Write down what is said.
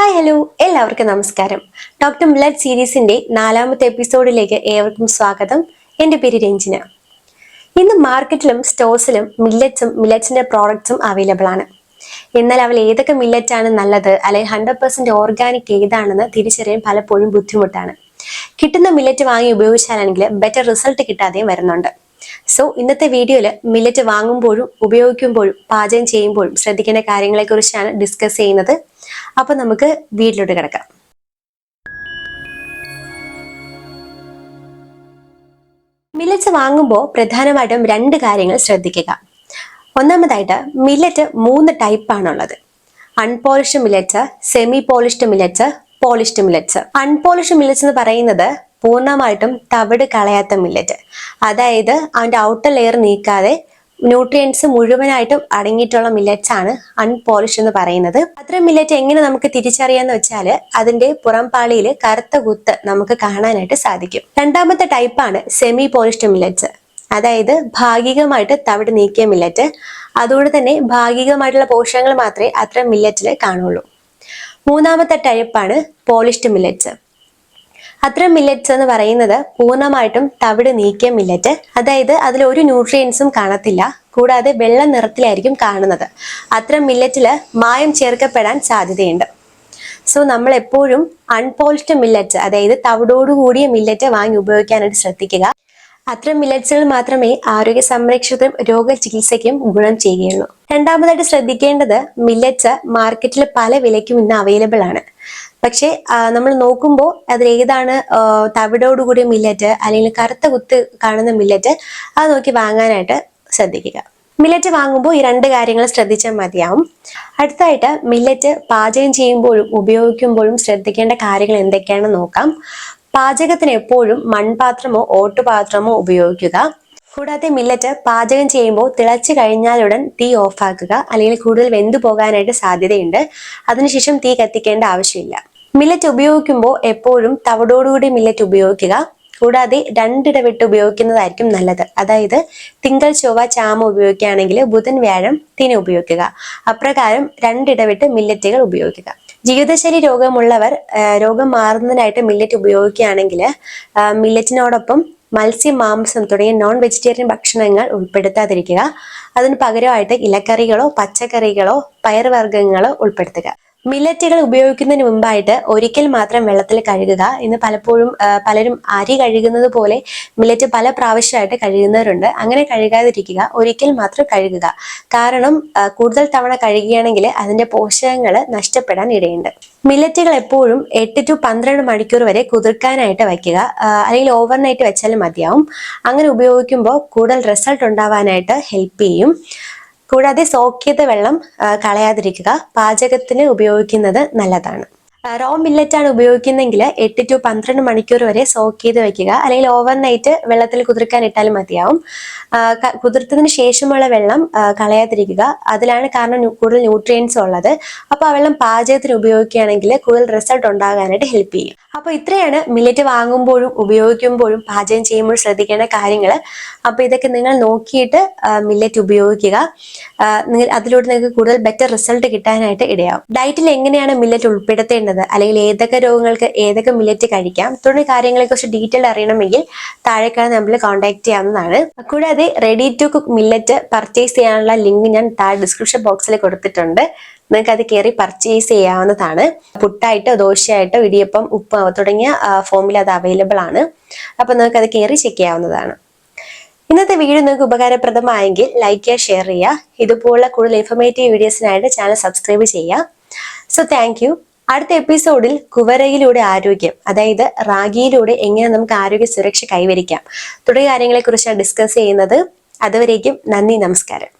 Hi hello എല്ലാവർക്കും നമസ്കാരം. Doctor millet സീരീസിന്റെ 4ാമത്തെ എപ്പിസോഡിലേക്ക് ഏവർക്കും സ്വാഗതം. എൻ്റെ പേര് രഞ്ജിന. ഇന്ന് മാർക്കറ്റിലും സ്റ്റോഴ്സിലും മില്ലറ്റ്സിന്റെ പ്രോഡക്ട്സും അവൈലബിൾ ആണ്. എന്നാൽ അവൽ ഏതൊക്കെ മില്ലറ്റ് ആണ് നല്ലത്, അല്ലെങ്കിൽ 100% ഓർഗാനിക് ഏതാണെന്ന് തിരിച്ചറിയാൻ പലപ്പോഴും ബുദ്ധിമുട്ടാണ്. കിട്ടുന്ന മില്ലറ്റ് വാങ്ങി ഉപയോഗിച്ചാലാണെങ്കിൽ ബെറ്റർ റിസൾട്ട് കിട്ടാതെയും വരുന്നുണ്ട്. സോ ഇന്നത്തെ വീഡിയോയിൽ മില്ലറ്റ് വാങ്ങുമ്പോഴും ഉപയോഗിക്കുമ്പോഴും പാചകം ചെയ്യുമ്പോഴും ശ്രദ്ധിക്കേണ്ട കാര്യങ്ങളെ കുറിച്ചാണ് ഡിസ്കസ് ചെയ്യുന്നത്. അപ്പൊ നമുക്ക് വീട്ടിലോട്ട് കിടക്കാം. മില്ലറ്റ്സ് വാങ്ങുമ്പോൾ പ്രധാനമായിട്ടും 2 കാര്യങ്ങൾ ശ്രദ്ധിക്കുക. ഒന്നാമതായിട്ട് മില്ലറ്റ് 3 ടൈപ്പാണുള്ളത്. Unpolished millets, semi polished millets, polished millets. Unpolished millets എന്ന് പറയുന്നത് പൂർണ്ണമായിട്ടും തവിട് കളയാത്ത മില്ലറ്റ്, അതായത് അതിന്റെ ഔട്ടർ ലെയർ നീക്കാതെ ന്യൂട്രിയൻസ് മുഴുവനായിട്ടും അടങ്ങിയിട്ടുള്ള മില്ലറ്റ്സ് ആണ് അൺപോളിഷ് എന്ന് പറയുന്നത്. അത്തരം മില്ലറ്റ് എങ്ങനെ നമുക്ക് തിരിച്ചറിയാന്ന് വെച്ചാൽ അതിന്റെ പുറംപാളിയിൽ കറുത്ത കുത്ത് നമുക്ക് കാണാനായിട്ട് സാധിക്കും. രണ്ടാമത്തെ ടൈപ്പാണ് സെമി പോളിഷ്ഡ് മില്ലറ്റ്സ്, അതായത് ഭാഗികമായിട്ട് തവിട് നീക്കിയ മില്ലറ്റ്. അതുകൊണ്ട് തന്നെ ഭാഗികമായിട്ടുള്ള പോഷകങ്ങൾ മാത്രമേ അത്തരം മില്ലറ്റിൽ കാണുള്ളൂ. മൂന്നാമത്തെ ടൈപ്പാണ് പോളിഷ്ഡ് മില്ലറ്റ്സ്. അത്തരം മില്ലറ്റ്സ് എന്ന് പറയുന്നത് പൂർണ്ണമായിട്ടും തവിട് നീക്കിയ മില്ലറ്റ്, അതായത് അതിൽ ഒരു ന്യൂട്രിയൻസും കാണത്തില്ല, കൂടാതെ വെള്ള നിറത്തിലായിരിക്കും കാണുന്നത്. അത്തരം മില്ലറ്റിൽ മായം ചേർക്കപ്പെടാൻ സാധ്യതയുണ്ട്. സോ നമ്മൾ എപ്പോഴും അൺപോളിഷ്ഡ് മില്ലറ്റ്, അതായത് തവിടോടുകൂടിയ മില്ലറ്റ് വാങ്ങി ഉപയോഗിക്കാനായിട്ട് ശ്രദ്ധിക്കുക. അത്തരം മില്ലറ്റ്സുകൾ മാത്രമേ ആരോഗ്യ സംരക്ഷണത്തിനും രോഗചികിത്സയ്ക്കും ഗുണം ചെയ്യുകയുള്ളൂ. രണ്ടാമതായിട്ട് ശ്രദ്ധിക്കേണ്ടത്, മില്ലറ്റ്സ് മാർക്കറ്റിൽ പല വിലയ്ക്കും ഇന്ന് അവൈലബിൾ ആണ്. പക്ഷെ നമ്മൾ നോക്കുമ്പോൾ അതിൽ ഏതാണ് തവിടോടുകൂടിയ മില്ലറ്റ് അല്ലെങ്കിൽ കറുത്ത കുത്ത് കാണുന്ന മില്ലറ്റ്, അത് നോക്കി വാങ്ങാനായിട്ട് ശ്രദ്ധിക്കുക. മില്ലറ്റ് വാങ്ങുമ്പോൾ ഈ 2 കാര്യങ്ങൾ ശ്രദ്ധിച്ചാൽ മതിയാവും. അടുത്തായിട്ട് മില്ലറ്റ് പാചകം ചെയ്യുമ്പോഴും ഉപയോഗിക്കുമ്പോഴും ശ്രദ്ധിക്കേണ്ട കാര്യങ്ങൾ എന്തൊക്കെയാണെന്ന് നോക്കാം. പാചകത്തിന് എപ്പോഴും മൺപാത്രമോ ഓട്ടുപാത്രമോ ഉപയോഗിക്കുക. കൂടാതെ മില്ലറ്റ് പാചകം ചെയ്യുമ്പോൾ തിളച്ചു കഴിഞ്ഞാലുടൻ തീ ഓഫാക്കുക, അല്ലെങ്കിൽ കൂടുതൽ വെന്തു പോകാനായിട്ട് സാധ്യതയുണ്ട്. അതിനുശേഷം തീ കത്തിക്കേണ്ട ആവശ്യമില്ല. മില്ലറ്റ് ഉപയോഗിക്കുമ്പോൾ എപ്പോഴും തവിടോടുകൂടി മില്ലറ്റ് ഉപയോഗിക്കുക. കൂടാതെ 2 ഇടവിട്ട് ഉപയോഗിക്കുന്നതായിരിക്കും നല്ലത്. അതായത് തിങ്കൾ ചൊവ്വ ചാമ ഉപയോഗിക്കുകയാണെങ്കിൽ ബുധൻ വ്യാഴം തിന ഉപയോഗിക്കുക. അപ്രകാരം 2 ഇടവിട്ട് മില്ലറ്റുകൾ ഉപയോഗിക്കുക. ജീവിതശൈലി രോഗമുള്ളവർ രോഗം മാറുന്നതിനായിട്ട് മില്ലറ്റ് ഉപയോഗിക്കുകയാണെങ്കിൽ മില്ലറ്റിനോടൊപ്പം മത്സ്യം, മാംസം തുടങ്ങിയ നോൺ വെജിറ്റേറിയൻ ഭക്ഷണങ്ങൾ ഉൾപ്പെടുത്താതിരിക്കുക. അതിന് പകരമായിട്ട് ഇലക്കറികളോ പച്ചക്കറികളോ പയർവർഗ്ഗങ്ങളോ ഉൾപ്പെടുത്തുക. മില്ലറ്റുകൾ ഉപയോഗിക്കുന്നതിന് മുമ്പായിട്ട് ഒരിക്കൽ മാത്രം വെള്ളത്തിൽ കഴുകുക. ഇന്ന് പലരും അരി കഴുകുന്നത് പോലെ മില്ലറ്റ് പല പ്രാവശ്യമായിട്ട് കഴുകുന്നവരുണ്ട്. അങ്ങനെ കഴുകാതിരിക്കുക, ഒരിക്കൽ മാത്രം കഴുകുക. കാരണം കൂടുതൽ തവണ കഴുകുകയാണെങ്കിൽ അതിന്റെ പോഷകങ്ങൾ നഷ്ടപ്പെടാൻ ഇടയുണ്ട്. മില്ലറ്റുകൾ എപ്പോഴും 8 to 12 മണിക്കൂർ വരെ കുതിർക്കാനായിട്ട് വയ്ക്കുക, അല്ലെങ്കിൽ ഓവർനൈറ്റ് വെച്ചാലും മതിയാവും. അങ്ങനെ ഉപയോഗിക്കുമ്പോൾ കൂടുതൽ റിസൾട്ട് ഉണ്ടാവാനായിട്ട് ഹെൽപ്പ് ചെയ്യും. കൂടാതെ സോക്ക് ചെയ്ത വെള്ളം കളയാതിരിക്കുക. പാചകത്തിന് ഉപയോഗിക്കുന്നത് നല്ലതാണ്. റോ മില്ലറ്റ് ആണ് ഉപയോഗിക്കുന്നെങ്കിൽ 8 to 12 മണിക്കൂർ വരെ സോക്ക് ചെയ്ത് വെക്കുക, അല്ലെങ്കിൽ ഓവർനൈറ്റ് വെള്ളത്തിൽ കുതിർക്കാൻ ഇട്ടാലും മതിയാവും. കുതിർത്തതിന് ശേഷമുള്ള വെള്ളം കളയാതിരിക്കുക. അതിലാണ് കാരണം കൂടുതൽ ന്യൂട്രിയൻസ് ഉള്ളത്. അപ്പോൾ ആ വെള്ളം പാചകത്തിന് ഉപയോഗിക്കുകയാണെങ്കിൽ കൂടുതൽ റിസൾട്ട് ഉണ്ടാകാനായിട്ട് ഹെൽപ്പ് ചെയ്യും. അപ്പോൾ ഇത്രയാണ് മില്ലറ്റ് വാങ്ങുമ്പോഴും ഉപയോഗിക്കുമ്പോഴും പാചകം ചെയ്യുമ്പോഴും ശ്രദ്ധിക്കേണ്ട കാര്യങ്ങൾ. അപ്പോൾ ഇതൊക്കെ നിങ്ങൾ നോക്കിയിട്ട് മില്ലറ്റ് ഉപയോഗിക്കുക. അതിലൂടെ നിങ്ങൾക്ക് കൂടുതൽ ബെറ്റർ റിസൾട്ട് കിട്ടാനായിട്ട് ഇടയാവും. ഡയറ്റിൽ എങ്ങനെയാണ് മില്ലറ്റ് ഉൾപ്പെടുത്തേണ്ടത്, അല്ലെങ്കിൽ ഏതൊക്കെ രോഗങ്ങൾക്ക് ഏതൊക്കെ മില്ലറ്റ് കഴിക്കാം തുടങ്ങിയ കാര്യങ്ങളെ കുറിച്ച് ഡീറ്റെയിൽ അറിയണമെങ്കിൽ താഴേക്കാണ് നമ്മൾ കോൺടാക്ട് ചെയ്യാവുന്നതാണ്. കൂടാതെ ready to cook millet purchase ചെയ്യാനുള്ള ലിങ്ക് ഞാൻ താഴെ ഡിസ്ക്രിപ്ഷൻ ബോക്സിൽ കൊടുത്തിട്ടുണ്ട്. നിങ്ങൾക്ക് അത് കയറി പർച്ചേസ് ചെയ്യാവുന്നതാണ്. പുട്ടായിട്ടോ ദോശയായിട്ടോ ഇടിയപ്പം ഉപ്പ് തുടങ്ങിയ ഫോമിൽ അത് അവൈലബിൾ ആണ്. അപ്പൊ നിങ്ങൾക്ക് അത് കയറി ചെക്ക് ചെയ്യാവുന്നതാണ്. ഇന്നത്തെ വീഡിയോ നിങ്ങൾക്ക് ഉപകാരപ്രദമായെങ്കിൽ ലൈക്ക് ചെയ്യുക, ഷെയർ ചെയ്യുക. ഇതുപോലുള്ള കൂടുതൽ ഇൻഫോർമേറ്റീവ് വീഡിയോസിനായിട്ട് ചാനൽ സബ്സ്ക്രൈബ് ചെയ്യുക. So thank you. അടുത്ത എപ്പിസോഡിൽ കുവരയിലൂടെ ആരോഗ്യം, അതായത് റാഗിയിലൂടെ എങ്ങനെ നമുക്ക് ആരോഗ്യ സുരക്ഷ കൈവരിക്കാം തുടങ്ങിയ കാര്യങ്ങളെ കുറിച്ചാണ് ഡിസ്കസ് ചെയ്യുന്നത്. അതുവരേക്കും നന്ദി, നമസ്കാരം.